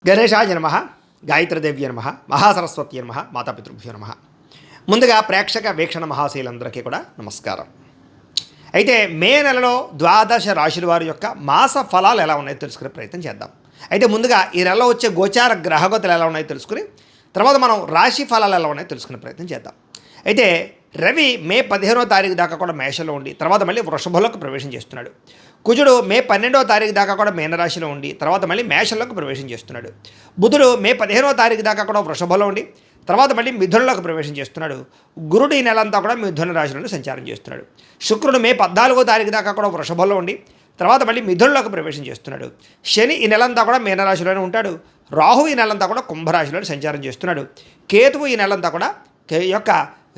గణేశాయ నమః, గాయత్రీదేవ్య నమః, మహాసరస్వతి నమః, మాతాపితృభ్యో నమః. ముందుగా ప్రేక్షక వీక్షణ మహాశీలందరికీ కూడా నమస్కారం. అయితే మే నెలలో ద్వాదశ రాశుల వారి యొక్క మాస ఫలాలు ఎలా ఉన్నాయో తెలుసుకునే ప్రయత్నం చేద్దాం. అయితే ముందుగా ఈ నెలలో వచ్చే గోచార గ్రహగతులు ఎలా ఉన్నాయో తెలుసుకుని తర్వాత మనం రాశి ఫలాలు ఎలా ఉన్నాయో తెలుసుకునే ప్రయత్నం చేద్దాం. అయితే రవి మే 15వ తారీఖు దాకా కూడా మేషంలో ఉండి తర్వాత మళ్ళీ వృషభంలోకి ప్రవేశం చేస్తున్నాడు. కుజుడు మే 12వ తారీఖు దాకా కూడా మీనరాశిలో ఉండి తర్వాత మళ్ళీ మేషంలోకి ప్రవేశం చేస్తున్నాడు. బుధుడు మే 15వ తారీఖు దాకా కూడా వృషభంలో ఉండి తర్వాత మళ్ళీ మిథునంలోకి ప్రవేశం చేస్తున్నాడు. గురుడు ఈ నెలంతా కూడా మిథున రాశిలోనే సంచారం చేస్తున్నాడు. శుక్రుడు మే 14వ తారీఖు దాకా కూడా వృషభంలో ఉండి తర్వాత మళ్ళీ మిథునంలోకి ప్రవేశం చేస్తున్నాడు. శని ఈ నెలంతా కూడా మీనరాశిలోనే ఉంటాడు. రాహు ఈ నెలంతా కూడా కుంభరాశిలోనే సంచారం చేస్తున్నాడు. కేతువు ఈ నెలంతా కూడా యొక్క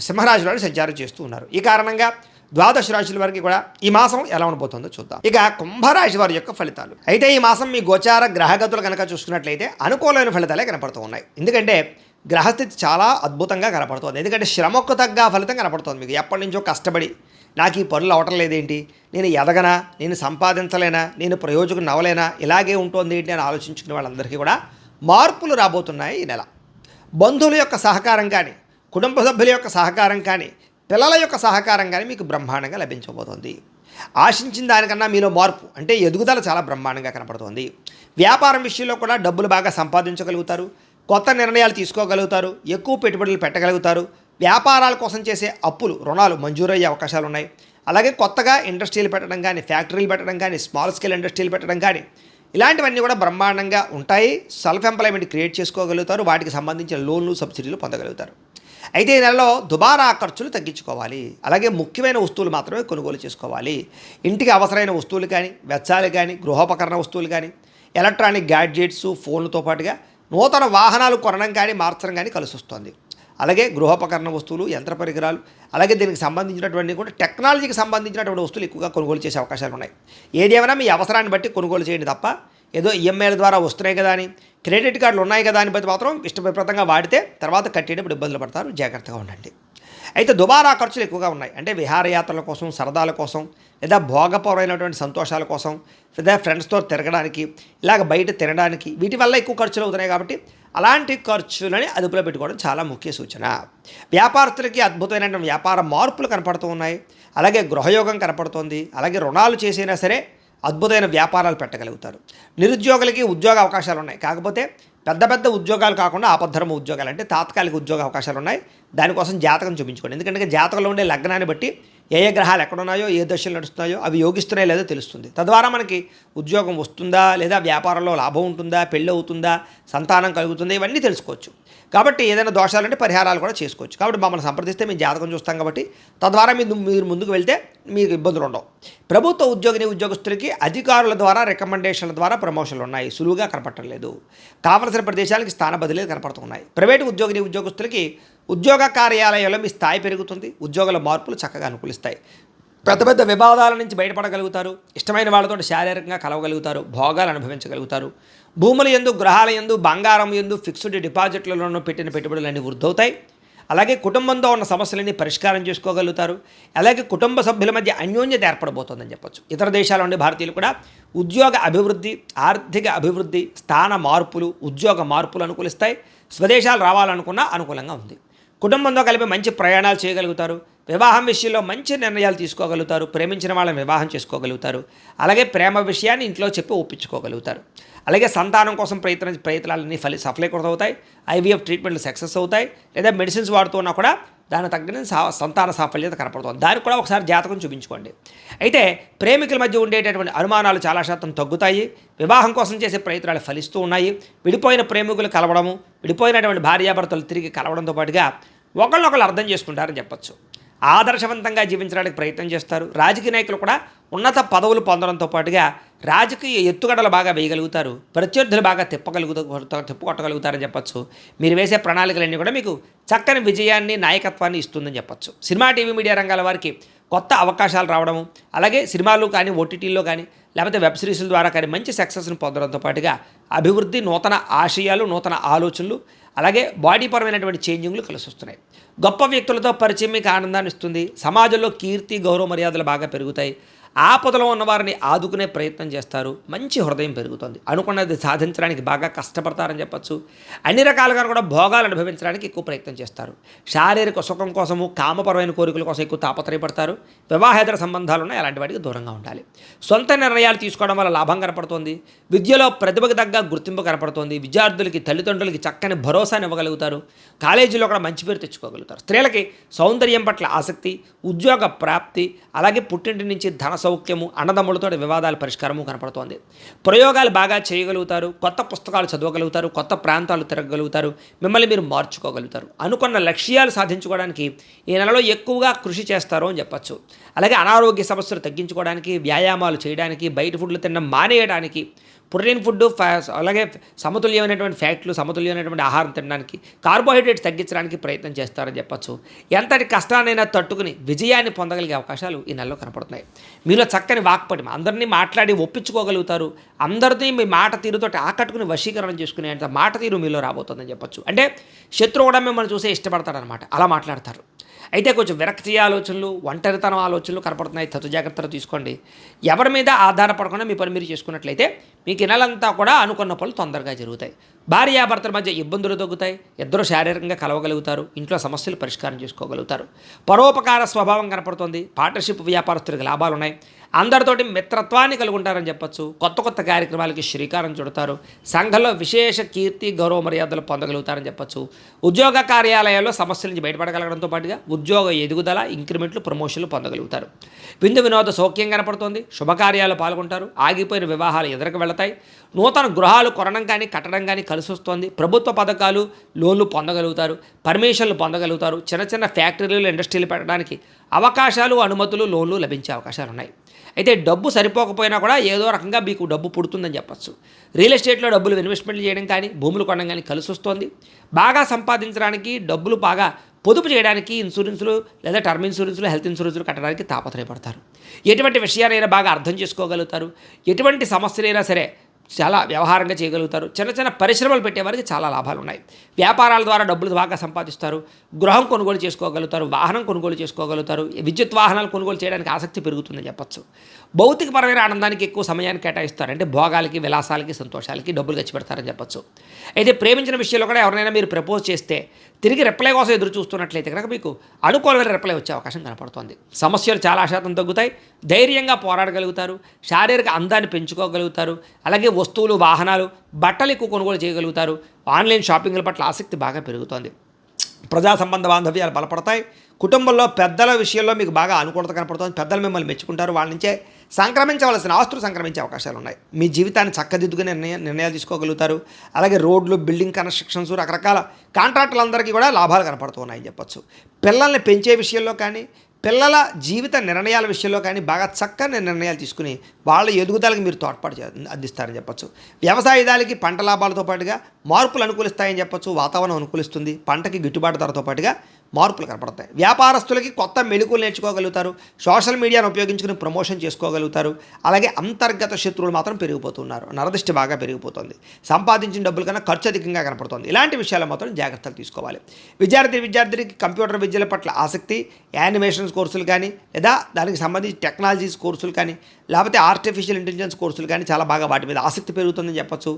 సింహరాశిలో సంచారం చేస్తూ ఉన్నారు. ఈ కారణంగా ద్వాదశ రాశుల వారికి కూడా ఈ మాసం ఎలా ఉండబోతుందో చూద్దాం. ఇక కుంభరాశి వారి యొక్క ఫలితాలు. అయితే ఈ మాసం మీ గోచార గ్రహగతులు కనుక చూసుకున్నట్లయితే అనుకూలమైన ఫలితాలే కనపడుతూ ఉన్నాయి. ఎందుకంటే గ్రహస్థితి చాలా అద్భుతంగా కనపడుతుంది. ఎందుకంటే శ్రమకు తగ్గ ఫలితం కనపడుతుంది. మీకు ఎప్పటి నుంచో కష్టపడి నాకు ఈ పనులు అవటం లేదేంటి, నేను ఎదగనా, నేను సంపాదించలేనా, నేను ప్రయోజకుని నవ్వలేనా, ఇలాగే ఉంటుంది ఏంటి అని ఆలోచించుకునే వాళ్ళందరికీ కూడా మార్పులు రాబోతున్నాయి ఈ నెల. బంధువుల యొక్క సహకారం కానీ, కుటుంబ సభ్యుల యొక్క సహకారం కానీ, పిల్లల యొక్క సహకారం కానీ మీకు బ్రహ్మాండంగా లభించబోతోంది. ఆశించిన దానికన్నా మీలో మార్పు అంటే ఎదుగుదల చాలా బ్రహ్మాండంగా కనపడుతోంది. వ్యాపారం విషయంలో కూడా డబ్బులు బాగా సంపాదించగలుగుతారు. కొత్త నిర్ణయాలు తీసుకోగలుగుతారు. ఎక్కువ పెట్టుబడులు పెట్టగలుగుతారు. వ్యాపారాల కోసం చేసే అప్పులు, రుణాలు మంజూరయ్యే అవకాశాలు ఉన్నాయి. అలాగే కొత్తగా ఇండస్ట్రీలు పెట్టడం కానీ, ఫ్యాక్టరీలు పెట్టడం కానీ, స్మాల్ స్కేల్ ఇండస్ట్రీలు పెట్టడం కానీ ఇలాంటివన్నీ కూడా బ్రహ్మాండంగా ఉంటాయి. సెల్ఫ్ ఎంప్లాయ్మెంట్ క్రియేట్ చేసుకోగలుగుతారు. వాటికి సంబంధించిన లోన్లు, సబ్సిడీలు పొందగలుగుతారు. అయితే ఈ నెలలో దుబారా ఖర్చులు తగ్గించుకోవాలి. అలాగే ముఖ్యమైన వస్తువులు మాత్రమే కొనుగోలు చేసుకోవాలి. ఇంటికి అవసరమైన వస్తువులు కానీ, వెచ్చాలు కానీ, గృహోపకరణ వస్తువులు కానీ, ఎలక్ట్రానిక్ గ్యాడ్జెట్స్, ఫోన్లతో పాటుగా నూతన వాహనాలు కొనడం కానీ, మార్చడం కానీ కలిసి వస్తుంది. అలాగే గృహోపకరణ వస్తువులు, యంత్ర పరికరాలు, అలాగే దీనికి సంబంధించినటువంటి కూడా టెక్నాలజీకి సంబంధించినటువంటి వస్తువులు ఎక్కువగా కొనుగోలు చేసే అవకాశాలు ఉన్నాయి. ఏదేమైనా మీ అవసరాన్ని బట్టి కొనుగోలు చేయండి తప్ప ఏదో ఈఎంఐల ద్వారా వస్తున్నాయి కదా అని, క్రెడిట్ కార్డులు ఉన్నాయి కదా అని బట్టి మాత్రం ఇష్టవిపరీతంగా వాడితే తర్వాత కట్టేటప్పుడు ఇబ్బందులు పడతారు. జాగ్రత్తగా ఉండండి. అయితే దుబారా ఖర్చులు ఎక్కువగా ఉన్నాయి. అంటే విహారయాత్రల కోసం, సరదాల కోసం, లేదా భోగపరమైనటువంటి సంతోషాల కోసం, లేదా ఫ్రెండ్స్తో తిరగడానికి, ఇలాగ బయట తినడానికి, వీటి వల్ల ఎక్కువ ఖర్చులు అవుతున్నాయి. కాబట్టి అలాంటి ఖర్చులని అదుపులో పెట్టుకోవడం చాలా ముఖ్య సూచన. వ్యాపారస్తులకి అద్భుతమైన వ్యాపార మార్పులు కనపడుతూ ఉన్నాయి. అలాగే గృహయోగం కనపడుతోంది. అలాగే రుణాలు చేసినా సరే అద్భుతమైన వ్యాపారాలు పెట్టగలుగుతారు. నిరుద్యోగులకి ఉద్యోగ అవకాశాలు ఉన్నాయి. కాకపోతే పెద్ద పెద్ద ఉద్యోగాలు కాకుండా ఆపద్ధర్మ ఉద్యోగాలు అంటే తాత్కాలిక ఉద్యోగ అవకాశాలు ఉన్నాయి. దానికోసం జాతకం చూపించుకోండి. ఎందుకంటే జాతకంలో ఉండే లగ్నాన్ని బట్టి ఏ ఏ గ్రహాలు ఎక్కడున్నాయో, ఏ దశలు నడుస్తున్నాయో అవి యోగిస్తున్నాయో లేదో తెలుస్తుంది. తద్వారా మనకి ఉద్యోగం వస్తుందా, లేదా వ్యాపారంలో లాభం ఉంటుందా, పెళ్ళి అవుతుందా, సంతానం కలుగుతుందా, ఇవన్నీ తెలుసుకోవచ్చు. కాబట్టి ఏదైనా దోషాలంటే పరిహారాలు కూడా చేసుకోవచ్చు. కాబట్టి మమ్మల్ని సంప్రదిస్తే మేము జాతకం చూస్తాం. కాబట్టి తద్వారా మీరు ముందుకు వెళ్తే మీకు ఇబ్బందులు ఉండవు. ప్రభుత్వ ఉద్యోగస్తులకి అధికారుల ద్వారా రికమెండేషన్ల ద్వారా ప్రమోషన్లు ఉన్నాయి. సులువుగా కనపడలేదు. కావలసిన ప్రదేశాలకి స్థాన బదిలీలు కనపడుతున్నాయి. ప్రైవేటు ఉద్యోగస్తులకి ఉద్యోగ కార్యాలయాల్లో మీ స్థాయి పెరుగుతుంది. ఉద్యోగాల మార్పులు చక్కగా అనుకూలిస్తాయి. పెద్ద పెద్ద వివాదాల నుంచి బయటపడగలుగుతారు. ఇష్టమైన వాళ్ళతో శారీరకంగా కలవగలుగుతారు. భోగాలు అనుభవించగలుగుతారు. భూముల యందు, గ్రహాల యందు, బంగారం యందు, ఫిక్స్డ్ డిపాజిట్లలోనూ పెట్టిన పెట్టుబడులన్నీ వృద్ధవుతాయి. అలాగే కుటుంబంతో ఉన్న సమస్యలన్నీ పరిష్కారం చేసుకోగలుగుతారు. అలాగే కుటుంబ సభ్యుల మధ్య అన్యోన్యత ఏర్పడబోతోందని చెప్పొచ్చు. ఇతర దేశాల నుండి భారతీయులు కూడా ఉద్యోగ అభివృద్ధి, ఆర్థిక అభివృద్ధి, స్థాన మార్పులు, ఉద్యోగ మార్పులు అనుకూలిస్తాయి. స్వదేశాలు రావాలనుకున్నా అనుకూలంగా ఉంది. కుటుంబంతో కలిపి మంచి ప్రయాణాలు చేయగలుగుతారు. వివాహం విషయంలో మంచి నిర్ణయాలు తీసుకోగలుగుతారు. ప్రేమించిన వాళ్ళని వివాహం చేసుకోగలుగుతారు. అలాగే ప్రేమ విషయాన్ని ఇంట్లో చెప్పి ఒప్పించుకోగలుగుతారు. అలాగే సంతానం కోసం ప్రయత్నాలన్నీ సఫలీకృతమవుతాయి. ఐవీఎఫ్ ట్రీట్మెంట్లు సక్సెస్ అవుతాయి. లేదా మెడిసిన్స్ వాడుతున్నా కూడా దానికి తగ్గని సంతాన సాఫల్యత కనపడుతుంది. దానికి కూడా ఒకసారి జాతకం చూపించుకోండి. అయితే ప్రేమికుల మధ్య ఉండేటటువంటి అనుమానాలు చాలా శాతం తగ్గుతాయి. వివాహం కోసం చేసే ప్రయత్నాలు ఫలిస్తూ ఉన్నాయి. విడిపోయిన ప్రేమికులు కలవడము, విడిపోయినటువంటి భార్యాభర్తలు తిరిగి కలవడంతో పాటుగా ఒకళ్ళొకళ్ళు అర్థం చేసుకుంటారని చెప్పచ్చు. ఆదర్శవంతంగా జీవించడానికి ప్రయత్నం చేస్తారు. రాజకీయ నాయకులు కూడా ఉన్నత పదవులు పొందడంతో పాటుగా రాజకీయ ఎత్తుగడలు బాగా వేయగలుగుతారు. ప్రత్యర్థులు బాగా తిప్పుకొట్టగలుగుతారని చెప్పచ్చు. మీరు వేసే ప్రణాళికలన్నీ కూడా మీకు చక్కని విజయాన్ని, నాయకత్వాన్ని ఇస్తుందని చెప్పచ్చు. సినిమా, టీవీ, మీడియా రంగాల వారికి కొత్త అవకాశాలు రావడము, అలాగే సినిమాలు కానీ, ఓటీటీల్లో కానీ, లేకపోతే వెబ్ సిరీస్ల ద్వారా కానీ మంచి సక్సెస్ని పొందడంతో పాటుగా అభివృద్ధి, నూతన ఆశయాలు, నూతన ఆలోచనలు, అలాగే బాడీ పరమైనటువంటి చేంజింగ్లు కలిసి వస్తున్నాయి. గొప్ప వ్యక్తులతో పరిచయం మీకు ఆనందాన్ని ఇస్తుంది. సమాజంలో కీర్తి, గౌరవ మర్యాదలు బాగా పెరుగుతాయి. ఆపదలో ఉన్నవారిని ఆదుకునే ప్రయత్నం చేస్తారు. మంచి హృదయం పెరుగుతుంది. అనుకున్నది సాధించడానికి బాగా కష్టపడతారని చెప్పచ్చు. అన్ని రకాలుగా కూడా భోగాలు అనుభవించడానికి ఎక్కువ ప్రయత్నం చేస్తారు. శారీరక సుఖం కోసము, కామపరమైన కోరికల కోసం ఎక్కువ తాపత్రయపడతారు. వివాహేతర సంబంధాలు ఉన్నాయి, అలాంటి వాటికి దూరంగా ఉండాలి. సొంత నిర్ణయాలు తీసుకోవడం వల్ల లాభం కనపడుతుంది. విద్యలో ప్రతిభకు తగ్గ గుర్తింపు కనపడుతుంది. విద్యార్థులకి, తల్లిదండ్రులకి చక్కని భరోసాని ఇవ్వగలుగుతారు. కాలేజీలో కూడా మంచి పేరు తెచ్చుకోగలుగుతారు. స్త్రీలకి సౌందర్యం పట్ల ఆసక్తి, ఉద్యోగ ప్రాప్తి, అలాగే పుట్టింటి నుంచి ధన సౌఖ్యము, అన్నదమ్ములతో వివాదాల పరిష్కారము కనపడుతోంది. ప్రయోగాలు బాగా చేయగలుగుతారు. కొత్త పుస్తకాలు చదవగలుగుతారు. కొత్త ప్రాంతాలు తిరగగలుగుతారు. మిమ్మల్ని మీరు మార్చుకోగలుగుతారు. అనుకున్న లక్ష్యాలు సాధించుకోవడానికి ఈ నెలలో ఎక్కువగా కృషి చేస్తారు అని చెప్పచ్చు. అలాగే అనారోగ్య సమస్యలు తగ్గించుకోవడానికి, వ్యాయామాలు చేయడానికి, బయట ఫుడ్లు తినడం మానేయడానికి, ప్రోటీన్ ఫుడ్, అలాగే సమతుల్యమైనటువంటి ఫ్యాట్లు, సమతుల్యమైనటువంటి ఆహారం తినడానికి, కార్బోహైడ్రేట్స్ తగ్గించడానికి ప్రయత్నం చేస్తారని చెప్పచ్చు. ఎంతటి కష్టాన్నైనా తట్టుకుని విజయాన్ని పొందగలిగే అవకాశాలు ఈ నెలలో కనపడుతున్నాయి. మీలో చక్కని వాక్పటిమ, అందరినీ మాట్లాడి ఒప్పించుకోగలుగుతారు. అందరినీ మీ మాట తీరుతో ఆకట్టుకుని వశీకరణం చేసుకునే అంత మాట తీరు మీలో రాబోతుందని చెప్పచ్చు. అంటే శత్రువు కూడా మిమ్మల్ని చూసే ఇష్టపడతాడనమాట, అలా మాట్లాడతారు. అయితే కొంచెం విరక్తి ఆలోచనలు, ఒంటరితనం ఆలోచనలు కనపడుతున్నాయి. తగు జాగ్రత్తలు తీసుకోండి. ఎవరి మీద ఆధారపడకుండా మీ పని మీరు చేసుకున్నట్లయితే మీకు ఈ నెలంతా కూడా అనుకున్న పనులు తొందరగా జరుగుతాయి. భార్యాభర్తల మధ్య ఇబ్బందులు తగ్గుతాయి. ఇద్దరు శారీరకంగా కలవగలుగుతారు. ఇంట్లో సమస్యలు పరిష్కారం చేసుకోగలుగుతారు. పరోపకార స్వభావం కనపడుతుంది. పార్ట్నర్షిప్ వ్యాపారస్తులకు లాభాలు ఉన్నాయి. అందరితోటి మిత్రత్వాన్ని కలిగి ఉంటారని చెప్పచ్చు. కొత్త కొత్త కార్యక్రమాలకి శ్రీకారం చుడతారు. సంఘంలో విశేష కీర్తి, గౌరవ మర్యాదలు పొందగలుగుతారని చెప్పచ్చు. ఉద్యోగ కార్యాలయాల్లో సమస్యల నుంచి బయటపడగలగడంతో పాటుగా ఉద్యోగ ఎదుగుదల, ఇంక్రిమెంట్లు, ప్రమోషన్లు పొందగలుగుతారు. విందు వినోద సౌఖ్యం కనపడుతోంది. శుభకార్యాలు పాల్గొంటారు. ఆగిపోయిన వివాహాలు ఎదురుకు వెళతాయి. నూతన గృహాలు కొనడం కానీ, కట్టడం కానీ కలిసి వస్తుంది. ప్రభుత్వ పథకాలు, లోన్లు పొందగలుగుతారు. పర్మిషన్లు పొందగలుగుతారు. చిన్న చిన్న ఫ్యాక్టరీలు, ఇండస్ట్రీలు పెట్టడానికి అవకాశాలు, అనుమతులు, లోన్లు లభించే అవకాశాలు ఉన్నాయి. అయితే డబ్బు సరిపోకపోయినా కూడా ఏదో రకంగా మీకు డబ్బు పుడుతుందని చెప్పచ్చు. రియల్ ఎస్టేట్లో డబ్బులు ఇన్వెస్ట్మెంట్లు చేయడం కానీ, భూములు కొనడం కానీ కలిసి వస్తుంది. బాగా సంపాదించడానికి, డబ్బులు బాగా పొదుపు చేయడానికి ఇన్సూరెన్సులు లేదా టర్మ్ ఇన్సూరెన్సులు, హెల్త్ ఇన్సూరెన్సులు కట్టడానికి తాపత్రయపడతారు. ఎటువంటి విషయాలైనా బాగా అర్థం చేసుకోగలుగుతారు. ఎటువంటి సమస్యలైనా సరే చాలా వ్యవహారంగా చేయగలుగుతారు. చిన్న చిన్న పరిశ్రమలు పెట్టేవారికి చాలా లాభాలు ఉన్నాయి. వ్యాపారాల ద్వారా డబ్బులు బాగా సంపాదిస్తారు. గృహం కొనుగోలు చేసుకోగలుగుతారు. వాహనం కొనుగోలు చేసుకోగలుగుతారు. విద్యుత్ వాహనాలు కొనుగోలు చేయడానికి ఆసక్తి పెరుగుతుందని చెప్పచ్చు. భౌతికపరమైన ఆనందానికి ఎక్కువ సమయాన్ని కేటాయిస్తారు. అంటే భోగాలకి, విలాసాలకి, సంతోషాలకి డబ్బులు ఖర్చు పెడతారని చెప్పచ్చు. అయితే ప్రేమించిన విషయంలో కూడా ఎవరైనా మీరు ప్రపోజ్ చేస్తే తిరిగి రిప్లై కోసం ఎదురు చూస్తున్నట్లయితే కనుక మీకు అనుకూలమైన రిప్లై వచ్చే అవకాశం కనపడుతుంది. సమస్యలు చాలా శాతం తగ్గుతాయి. ధైర్యంగా పోరాడగలుగుతారు. శారీరక అందాన్ని పెంచుకోగలుగుతారు. అలాగే వస్తువులు, వాహనాలు, బట్టలు ఎక్కువ కొనుగోలు చేయగలుగుతారు. ఆన్లైన్ షాపింగ్ల పట్ల ఆసక్తి బాగా పెరుగుతోంది. ప్రజా సంబంధ బాంధవ్యాలు బలపడతాయి. కుటుంబంలో పెద్దల విషయంలో మీకు బాగా అనుకూలత కనపడుతుంది. పెద్దలు మిమ్మల్ని మెచ్చుకుంటారు. వాళ్ళ నుంచే సంక్రమించవలసిన ఆస్తులు సంక్రమించే అవకాశాలు ఉన్నాయి. మీ జీవితాన్ని చక్కదిద్దుకునే నిర్ణయాలు తీసుకోగలుగుతారు. అలాగే రోడ్లు, బిల్డింగ్ కన్స్ట్రక్షన్స్, రకరకాల కాంట్రాక్టులందరికీ కూడా లాభాలు కనపడుతున్నాయని చెప్పచ్చు. పిల్లల్ని పెంచే విషయంలో కానీ, పిల్లల జీవిత నిర్ణయాల విషయంలో కానీ బాగా చక్కని నిర్ణయాలు తీసుకుని వాళ్ళ ఎదుగుదలకు మీరు తోడ్పాటు అందిస్తారని చెప్పచ్చు. వ్యవసాయదానికి పంట లాభాలతో పాటుగా మార్పులు అనుకూలిస్తాయని చెప్పచ్చు. వాతావరణం అనుకూలిస్తుంది. పంటకి గిట్టుబాటు ధరతో పాటుగా మార్పులు కనపడతాయి. వ్యాపారస్తులకి కొత్త మెళుకులు నేర్చుకోగలుగుతారు. సోషల్ మీడియాను ఉపయోగించుకుని ప్రమోషన్ చేసుకోగలుగుతారు. అలాగే అంతర్గత శత్రువులు మాత్రం పెరిగిపోతున్నారు. నరదృష్టి బాగా పెరిగిపోతుంది. సంపాదించిన డబ్బుల కన్నా ఖర్చు అధికంగా కనపడుతుంది. ఇలాంటి విషయాలు మాత్రం జాగ్రత్తలు తీసుకోవాలి. విద్యార్థికి కంప్యూటర్ విద్యల పట్ల ఆసక్తి, యానిమేషన్స్ కోర్సులు కానీ, లేదా దానికి సంబంధించి టెక్నాలజీస్ కోర్సులు కానీ, లేకపోతే ఆర్టిఫిషియల్ ఇంటెలిజెన్స్ కోర్సులు కానీ చాలా బాగా వాటి మీద ఆసక్తి పెరుగుతుందని చెప్పచ్చు.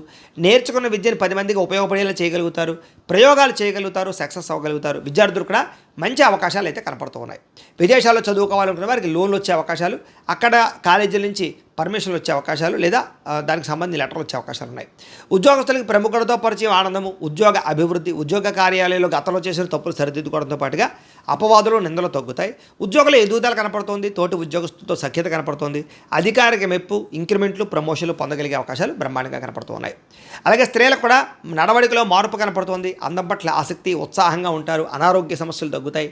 నేర్చుకున్న విద్యను 10 మందికి ఉపయోగపడేలా చేయగలుగుతారు. ప్రయోగాలు చేయగలుగుతారు. సక్సెస్ అవ్వగలుగుతారు. విద్యార్థులు కూడా మంచి అవకాశాలు అయితే కనపడుతూ ఉన్నాయి. విదేశాల్లో చదువుకోవాలనుకున్న వారికి లోన్లు వచ్చే అవకాశాలు, అక్కడ కాలేజీల నుంచి పర్మిషన్లు వచ్చే అవకాశాలు, లేదా దానికి సంబంధించి లెటర్లు వచ్చే అవకాశాలు ఉన్నాయి. ఉద్యోగస్తులకి ప్రముఖులతో పరిచయం, ఆనందము, ఉద్యోగ అభివృద్ధి, ఉద్యోగ కార్యాలయంలో గతంలో చేసిన తప్పులు సరిదిద్దుకోవడంతో పాటుగా అపవాదులు, నిందలు తగ్గుతాయి. ఉద్యోగుల ఎదుగుదల కనపడుతోంది. తోటి ఉద్యోగస్తులతో సఖ్యత కనపడుతోంది. అధికారిక మెప్పు, ఇంక్రిమెంట్లు, ప్రమోషన్లు పొందగలిగే అవకాశాలు బ్రహ్మాండంగా కనపడుతూ ఉన్నాయి. అలాగే స్త్రీలకు కూడా నడవడికలో మార్పు కనపడుతోంది. అందం పట్ల ఆసక్తి, ఉత్సాహంగా ఉంటారు. అనారోగ్య సమస్యలు తగ్గుతాయి.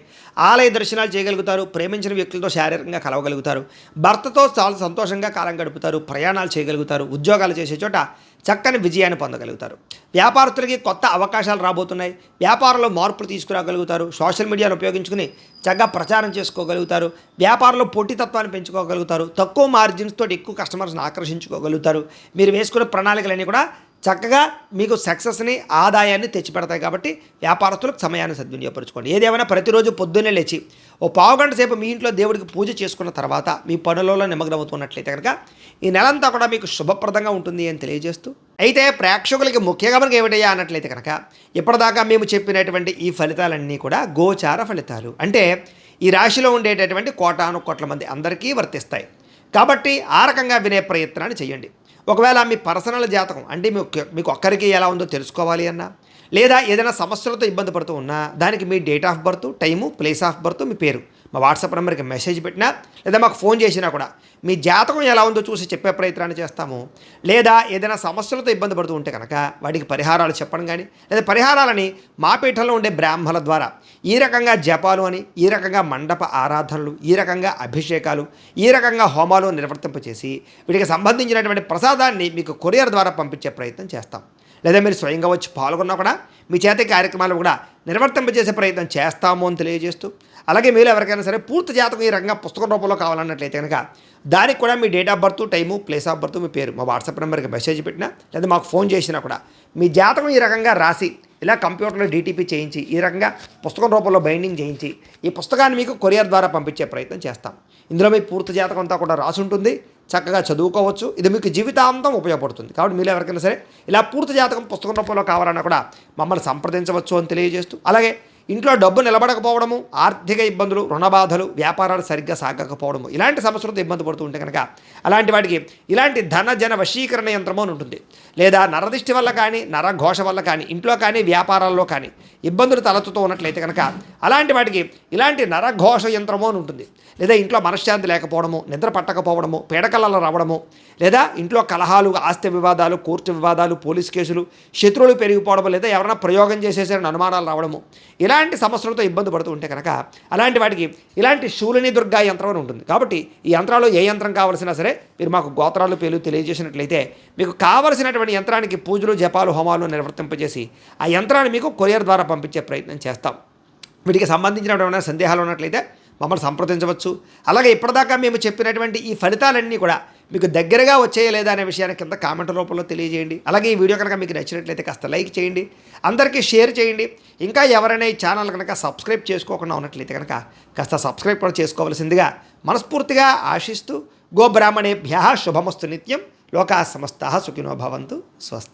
ఆలయ దర్శనాలు చేయగలుగుతారు. ప్రేమించిన వ్యక్తులతో శారీరకంగా కలవగలుగుతారు. భర్తతో చాలా సంతోషంగా కాలం గడుపుతారు. ప్రయాణాలు చేయగలుగుతారు. ఉద్యోగాలు చేసే చోట చక్కని విజయాన్ని పొందగలుగుతారు. వ్యాపారస్తులకి కొత్త అవకాశాలు రాబోతున్నాయి. వ్యాపారంలో మార్పులు తీసుకురాగలుగుతారు. సోషల్ మీడియాను ఉపయోగించుకుని చక్కగా ప్రచారం చేసుకోగలుగుతారు. వ్యాపారంలో పోటీతత్వాన్ని పెంచుకోగలుగుతారు. తక్కువ మార్జిన్స్ తోటి ఎక్కువ కస్టమర్స్ని ఆకర్షించుకోగలుగుతారు. మీరు వేసుకున్న ప్రణాళికలన్నీ కూడా చక్కగా మీకు సక్సెస్ని, ఆదాయాన్ని తెచ్చిపెడతాయి. కాబట్టి వ్యాపారస్తులకు సమయాన్ని సద్వినియోగపరచుకోండి. ఏదేమైనా ప్రతిరోజు పొద్దున్నే లేచి ఓ పావుగంట సేపు మీ ఇంట్లో దేవుడికి పూజ చేసుకున్న తర్వాత మీ పనులలో నిమగ్నమవుతున్నట్లయితే కనుక ఈ నెలంతా కూడా మీకు శుభప్రదంగా ఉంటుంది అని తెలియజేస్తూ, అయితే ప్రేక్షకులకి ముఖ్యంగా మనకి ఏమిటయ్యా అన్నట్లయితే కనుక ఇప్పటిదాకా మేము చెప్పినటువంటి ఈ ఫలితాలన్నీ కూడా గోచార ఫలితాలు, అంటే ఈ రాశిలో ఉండేటటువంటి కోటాను కోట్ల మంది అందరికీ వర్తిస్తాయి. కాబట్టి ఆ రకంగా వినే ప్రయత్నాన్ని చేయండి. ఒకవేళ మీ పర్సనల్ జాతకం అంటే మీకు ఒక్కరికి ఎలా ఉందో తెలుసుకోవాలి అన్నా, లేదా ఏదైనా సమస్యలతో ఇబ్బంది పడుతూ ఉన్నా దానికి మీ date of birth, time, place of birth, మీ పేరు మా వాట్సాప్ నెంబర్కి మెసేజ్ పెట్టినా లేదా మాకు ఫోన్ చేసినా కూడా మీ జాతకం ఎలా ఉందో చూసి చెప్పే ప్రయత్నాన్ని చేస్తాము. లేదా ఏదైనా సమస్యలతో ఇబ్బంది పడుతూ ఉంటే కనుక వాటికి పరిహారాలు చెప్పడం కానీ, లేదా పరిహారాలని మా పీఠంలో ఉండే బ్రాహ్మణుల ద్వారా ఈ రకంగా జపాలు అని, ఈ రకంగా మండప ఆరాధనలు, ఈ రకంగా అభిషేకాలు, ఈ రకంగా హోమాలు నిర్వర్తింపచేసి వీటికి సంబంధించినటువంటి ప్రసాదాన్ని మీకు కొరియర్ ద్వారా పంపించే ప్రయత్నం చేస్తాం. లేదా మీరు స్వయంగా వచ్చి పాల్గొన్నా కూడా మీ చేత కార్యక్రమాలు కూడా నిర్వర్తింపజేసే ప్రయత్నం చేస్తాము అని తెలియజేస్తూ, అలాగే మీరు ఎవరికైనా సరే పూర్తి జాతకం ఈ రకంగా పుస్తకం రూపంలో కావాలన్నట్లయితే కనుక దానికి కూడా మీ date of birth, time, place of birth, మీ పేరు మా వాట్సాప్ నెంబర్కి మెసేజ్ పెట్టినా లేదా మాకు ఫోన్ చేసినా కూడా మీ జాతకం ఈ రకంగా రాసి ఇలా కంప్యూటర్లో డీటీపీ చేయించి ఈ రకంగా పుస్తకం రూపంలో బైండింగ్ చేయించి ఈ పుస్తకాన్ని మీకు కొరియర్ ద్వారా పంపించే ప్రయత్నం చేస్తాం. ఇందులో మీ పూర్తి జాతకం అంతా కూడా రాసి ఉంటుంది, చక్కగా చదువుకోవచ్చు. ఇది మీకు జీవితాంతం ఉపయోగపడుతుంది. కాబట్టి మీరు ఎవరికైనా సరే ఇలా పూర్తి జాతకం పుస్తకం రూపంలో కావాలన్నా కూడా మమ్మల్ని సంప్రదించవచ్చు అని తెలియజేస్తూ, అలాగే ఇంట్లో డబ్బు నిలబడకపోవడము, ఆర్థిక ఇబ్బందులు, రుణ బాధలు, వ్యాపారాలు సరిగ్గా సాగకపోవడము, ఇలాంటి సమస్యలతో ఇబ్బంది పడుతూ ఉంటే కనుక అలాంటి వాటికి ఇలాంటి ధన జన వశీకరణ యంత్రము అని ఉంటుంది. లేదా నరదిష్టి వల్ల కానీ, నరఘోష వల్ల కానీ, ఇంట్లో కానీ వ్యాపారాల్లో కానీ ఇబ్బందులు తలెత్తుతూ ఉన్నట్లయితే కనుక అలాంటి వాటికి ఇలాంటి నరఘోష యంత్రము అని ఉంటుంది. లేదా ఇంట్లో మనశ్శాంతి లేకపోవడము, నిద్ర పట్టకపోవడము, పీడకలలు రావడము, లేదా ఇంట్లో కలహాలు, ఆస్తి వివాదాలు, కోర్టు వివాదాలు, పోలీస్ కేసులు, శత్రువులు పెరిగిపోవడము, లేదా ఎవరైనా ప్రయోగం చేసేసారని అనుమానాలు రావడము, ఇలాంటి సమస్యలతో ఇబ్బంది పడుతూ ఉంటే కనుక అలాంటి వాటికి ఇలాంటి శూలిని దుర్గా యంత్రం అని ఉంటుంది. కాబట్టి ఈ యంత్రాలు ఏ యంత్రం కావాల్సినా సరే మీరు మాకు గోత్రాలు పేర్లు తెలియజేసినట్లయితే మీకు కావలసినటువంటి యంత్రానికి పూజలు, జపాలు, హోమాలు నిర్వర్తింపజేసి ఆ యంత్రాన్ని మీకు కొరియర్ ద్వారా పంపించే ప్రయత్నం చేస్తాం. వీటికి సంబంధించినటువంటి సందేహాలు ఉన్నట్లయితే మమ్మల్ని సంప్రదించవచ్చు. అలాగే ఇప్పటిదాకా మేము చెప్పినటువంటి ఈ ఫలితాలన్నీ కూడా మీకు దగ్గరగా వచ్చాయా లేదా అనే విషయాన్ని కింద కామెంట్ రూపంలో తెలియజేయండి. అలాగే ఈ వీడియో కనుక మీకు నచ్చినట్లయితే కాస్త లైక్ చేయండి, అందరికీ షేర్ చేయండి. ఇంకా ఎవరైనా ఈ ఛానల్ కనుక సబ్స్క్రైబ్ చేసుకోకుండా ఉన్నట్లయితే కనుక కాస్త సబ్స్క్రైబ్ కూడా చేసుకోవాల్సిందిగా మనస్ఫూర్తిగా ఆశిస్తూ, గోబ్రాహ్మణేభ్యః శుభమస్తు నిత్యం, లోకాః సమస్తాః సుఖినో భవంతు. స్వస్తి.